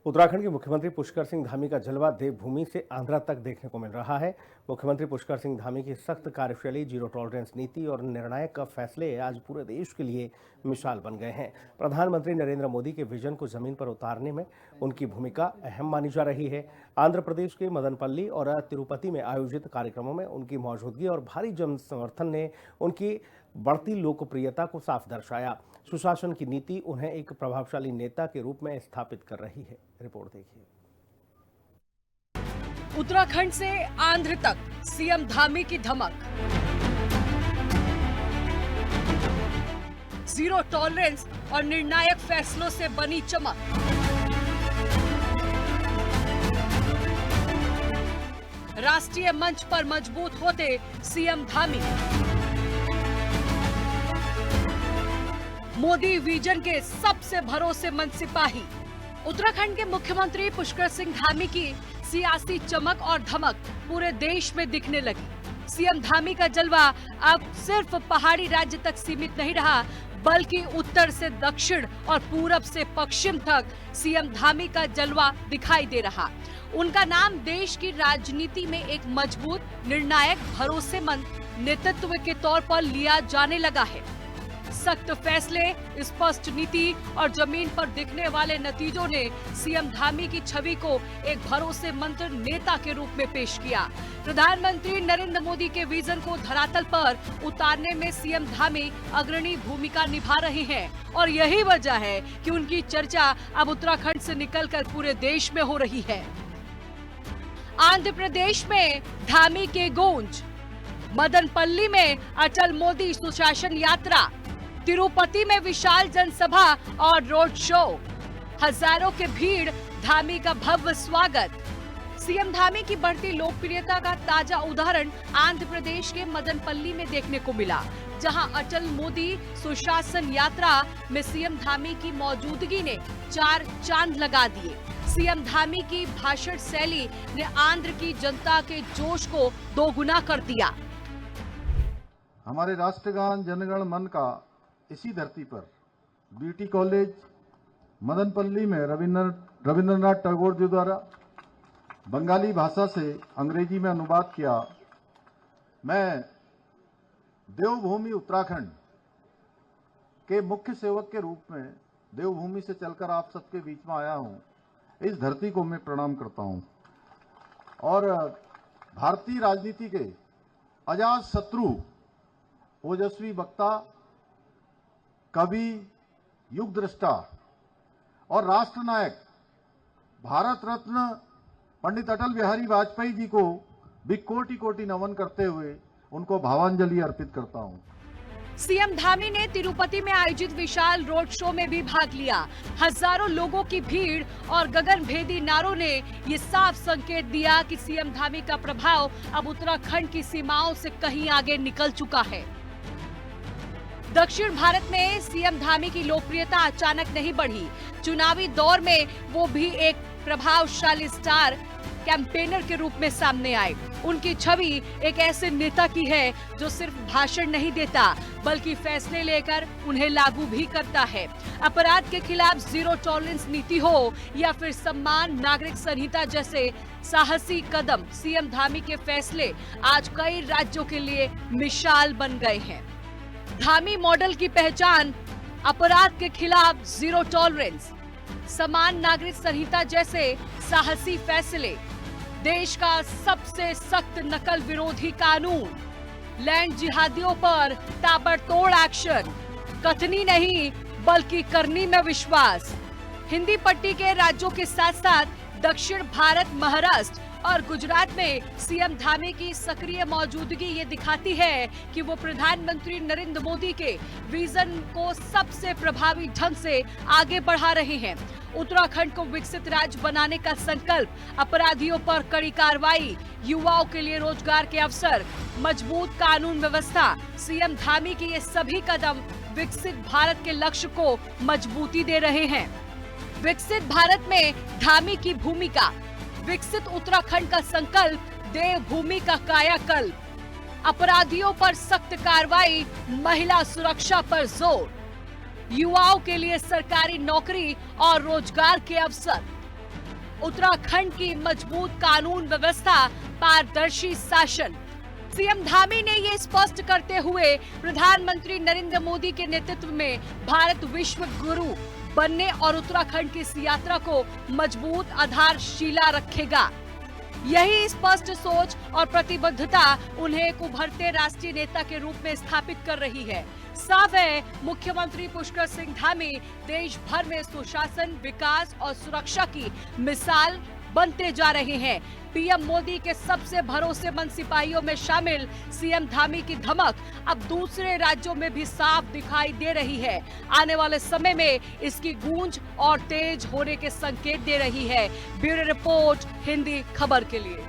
उत्तराखंड के मुख्यमंत्री पुष्कर सिंह धामी का जलवा देवभूमि से आंध्रा तक देखने को मिल रहा है। मुख्यमंत्री पुष्कर सिंह धामी की सख्त कार्यशैली, जीरो टॉलरेंस नीति और निर्णायक फैसले आज पूरे देश के लिए मिसाल बन गए हैं। प्रधानमंत्री नरेंद्र मोदी के विजन को जमीन पर उतारने में उनकी भूमिका अहम मानी जा रही है। आंध्र प्रदेश के मदनपल्ली और तिरुपति में आयोजित कार्यक्रमों में उनकी मौजूदगी और भारी जन समर्थन ने उनकी बढ़ती लोकप्रियता को साफ दर्शाया। सुशासन की नीति उन्हें एक प्रभावशाली नेता के रूप में स्थापित कर रही है। रिपोर्ट देखिए। उत्तराखंड से आंध्र तक सीएम धामी की धमक, जीरो टॉलरेंस और निर्णायक फैसलों से बनी चमक। राष्ट्रीय मंच पर मजबूत होते सीएम धामी। मोदी विजन के सबसे भरोसेमंद सिपाही। उत्तराखंड के मुख्यमंत्री पुष्कर सिंह धामी की सियासी चमक और धमक पूरे देश में दिखने लगी। सीएम धामी का जलवा अब सिर्फ पहाड़ी राज्य तक सीमित नहीं रहा, बल्कि उत्तर से दक्षिण और पूरब से पश्चिम तक सीएम धामी का जलवा दिखाई दे रहा। उनका नाम देश की राजनीति में एक मजबूत, निर्णायक, भरोसेमंद नेतृत्व के तौर पर लिया जाने लगा है। सख्त फैसले, स्पष्ट नीति और जमीन पर दिखने वाले नतीजों ने सीएम धामी की छवि को एक भरोसेमंद नेता के रूप में पेश किया। प्रधानमंत्री नरेंद्र मोदी के विजन को धरातल पर उतारने में सीएम धामी अग्रणी भूमिका निभा रहे हैं और यही वजह है कि उनकी चर्चा अब उत्तराखंड से निकलकर पूरे देश में हो रही है। आंध्र प्रदेश में धामी के गूंज, मदनपल्ली में अटल मोदी सुशासन यात्रा, तिरुपति में विशाल जनसभा और रोड शो, हजारों के भीड़, धामी का भव्य स्वागत। सीएम धामी की बढ़ती लोकप्रियता का ताजा उदाहरण आंध्र प्रदेश के मदनपल्ली में देखने को मिला, जहां अटल मोदी सुशासन यात्रा में सीएम धामी की मौजूदगी ने 4 चांद लगा दिए। सीएम धामी की भाषण शैली ने आंध्र की जनता के जोश को दोगुना कर दिया। हमारे राष्ट्रगान जनगण मन का इसी धरती पर बीटी कॉलेज मदनपल्ली में रविंद्रनाथ टैगोर जी द्वारा बंगाली भाषा से अंग्रेजी में अनुवाद किया। मैं देवभूमि उत्तराखंड के मुख्य सेवक के रूप में देवभूमि से चलकर आप सबके बीच में आया हूं। इस धरती को मैं प्रणाम करता हूं और भारतीय राजनीति के अजात शत्रु, ओजस्वी वक्ता, कवि, युग दृष्टा और राष्ट्रनायक भारत रत्न पंडित अटल बिहारी वाजपेयी जी को भी कोटि कोटि नमन करते हुए उनको भावांजलि अर्पित करता हूं। सीएम धामी ने तिरुपति में आयोजित विशाल रोड शो में भी भाग लिया। हजारों लोगों की भीड़ और गगनभेदी नारों ने ये साफ संकेत दिया कि सीएम धामी का प्रभाव अब उत्तराखंड की सीमाओं से कहीं आगे निकल चुका है। दक्षिण भारत में सीएम धामी की लोकप्रियता अचानक नहीं बढ़ी। चुनावी दौर में वो भी एक प्रभावशाली स्टार कैंपेनर के रूप में सामने आए। उनकी छवि एक ऐसे नेता की है जो सिर्फ भाषण नहीं देता, बल्कि फैसले लेकर उन्हें लागू भी करता है। अपराध के खिलाफ जीरो टॉलरेंस नीति हो या फिर सम्मान नागरिक संहिता जैसे साहसी कदम, सीएम धामी के फैसले आज कई राज्यों के लिए मिसाल बन गए हैं। धामी मॉडल की पहचान अपराध के खिलाफ जीरो टॉलरेंस, समान नागरिक संहिता जैसे साहसी फैसले, देश का सबसे सख्त नकल विरोधी कानून, लैंड जिहादियों पर ताबड़तोड़ एक्शन, कथनी नहीं बल्कि करनी में विश्वास। हिंदी पट्टी के राज्यों के साथ साथ दक्षिण भारत, महाराष्ट्र और गुजरात में सीएम धामी की सक्रिय मौजूदगी ये दिखाती है कि वो प्रधानमंत्री नरेंद्र मोदी के विजन को सबसे प्रभावी ढंग से आगे बढ़ा रहे हैं। उत्तराखंड को विकसित राज्य बनाने का संकल्प, अपराधियों पर कड़ी कार्रवाई, युवाओं के लिए रोजगार के अवसर, मजबूत कानून व्यवस्था, सीएम धामी के ये सभी कदम विकसित भारत के लक्ष्य को मजबूती दे रहे हैं। विकसित भारत में धामी की भूमिका, विकसित उत्तराखंड का संकल्प, देवभूमि का कायाकल्प, अपराधियों पर सख्त कार्रवाई, महिला सुरक्षा पर जोर, युवाओं के लिए सरकारी नौकरी और रोजगार के अवसर, उत्तराखंड की मजबूत कानून व्यवस्था, पारदर्शी शासन। सीएम धामी ने ये स्पष्ट करते हुए प्रधानमंत्री नरेंद्र मोदी के नेतृत्व में भारत विश्व गुरु बनने और उत्तराखंड की इस यात्रा को मजबूत आधारशिला रखेगा। यही स्पष्ट सोच और प्रतिबद्धता उन्हें एक उभरते राष्ट्रीय नेता के रूप में स्थापित कर रही है। साफ है, मुख्यमंत्री पुष्कर सिंह धामी देश भर में सुशासन, विकास और सुरक्षा की मिसाल बनते जा रहे हैं। पीएम मोदी के सबसे भरोसेमंद सिपाहियों में शामिल सीएम धामी की धमक अब दूसरे राज्यों में भी साफ दिखाई दे रही है। आने वाले समय में इसकी गूंज और तेज होने के संकेत दे रही है। ब्यूरो रिपोर्ट, हिंदी खबर के लिए।